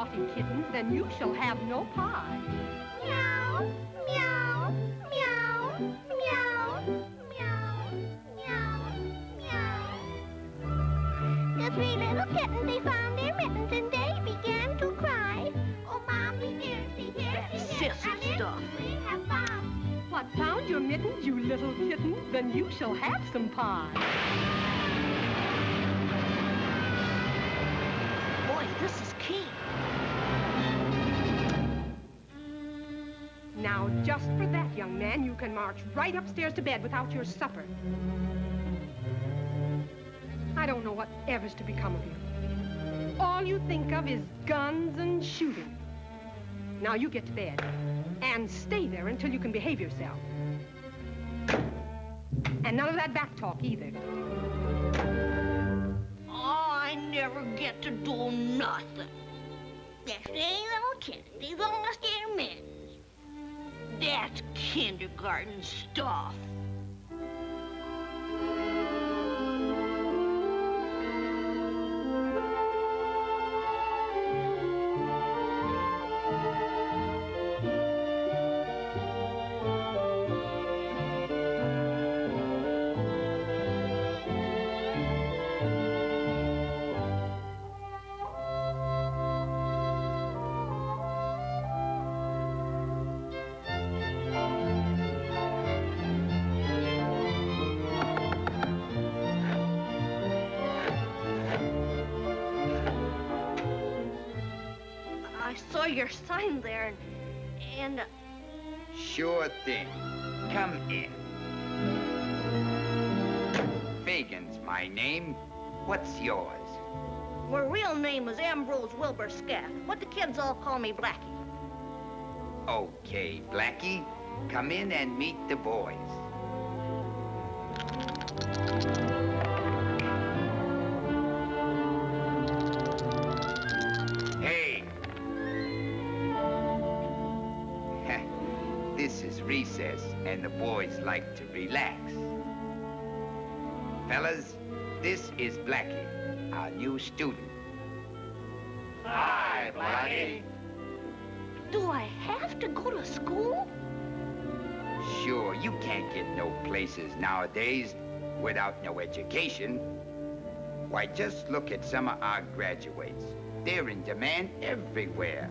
naughty kittens, then you shall have no pie. Meow, meow, meow, meow, meow, meow, meow. The three little kittens, they found their mittens and they began to cry. Oh, Mommy, dearie, That sissy stuff. We have found. What, found your mittens, you little kittens? Then you shall have some pie. Boy, this is key. Now, just for that, young man, you can march right upstairs to bed without your supper. I don't know whatever's to become of you. All you think of is guns and shooting. Now you get to bed, and stay there until you can behave yourself. And none of that back talk either. I never get to do nothing. The three little kittens, they lost their mittens. That's kindergarten stuff. I saw your sign there, and Sure thing. Come in. Fagin's my name. What's yours? my real name is Ambrose Wilbur Scaff, but the kids all call me Blackie. Okay, Blackie. Come in and meet the boys. Hey. This is recess, and the boys like to relax. Fellas, this is Blackie, our new student. Hi, Blackie. Do I have to go to school? Sure, you can't get no places nowadays without no education. Why, just look at some of our graduates. They're in demand everywhere.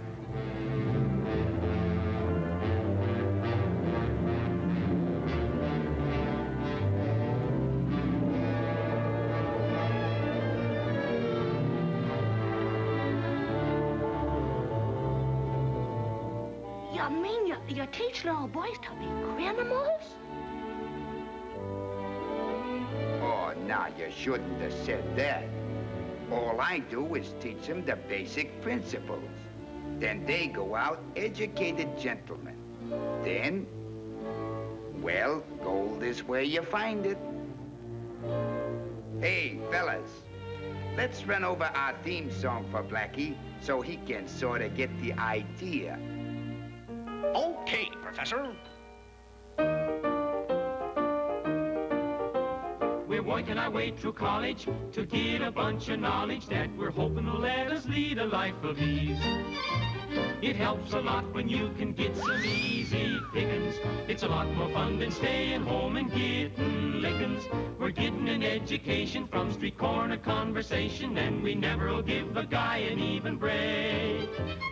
You mean you teach little boys to be criminals? Oh, now, you shouldn't have said that. All I do is teach them the basic principles. Then they go out educated gentlemen. Then, well, gold is where you find it. Hey, fellas, let's run over our theme song for Blackie so he can sort of get the idea. Okay, Professor. We're working our way through college to get a bunch of knowledge that we're hoping will let us lead a life of ease. It helps a lot when you can get some easy pickings. It's a lot more fun than staying home and getting lickings. We're getting an education from street corner conversation, and we never will give a guy an even break.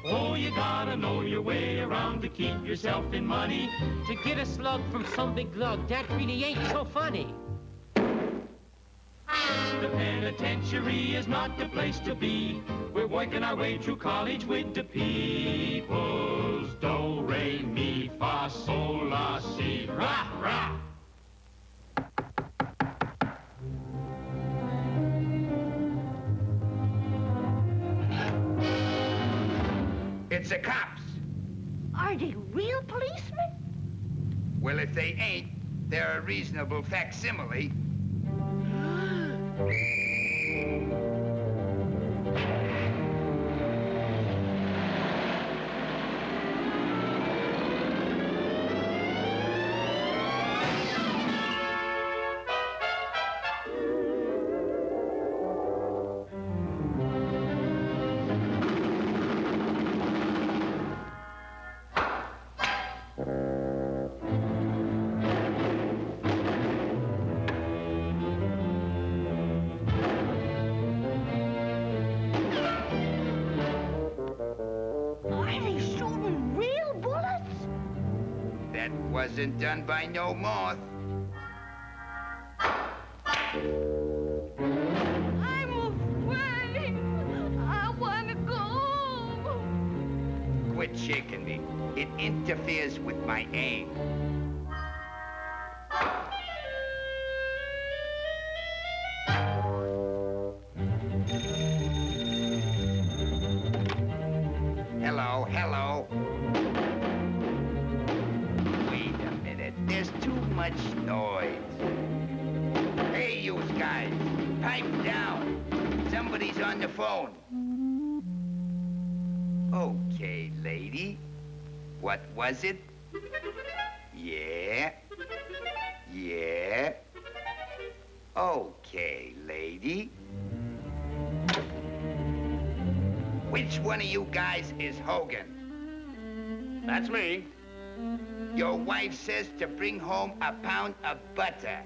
Oh, you gotta know your way around to keep yourself in money. To get a slug from some big lug, that really ain't so funny. The penitentiary is not the place to be. We're working our way through college with the peoples. Do, re, mi, fa, sol, la, si, ra, ra. It's the cops. Are they real policemen? Well, if they ain't, they're a reasonable facsimile. wasn't done by no moth. I'm afraid. I want to go home. Quit shaking me. It interferes with my aim. Hello, hello. Wait a minute. There's too much noise. Hey, you guys. Pipe down. Somebody's on the phone. Okay, lady. What was it? Yeah. Yeah. Okay, lady. Which one of you guys is Hogan? That's me. Your wife says to bring home a pound of butter.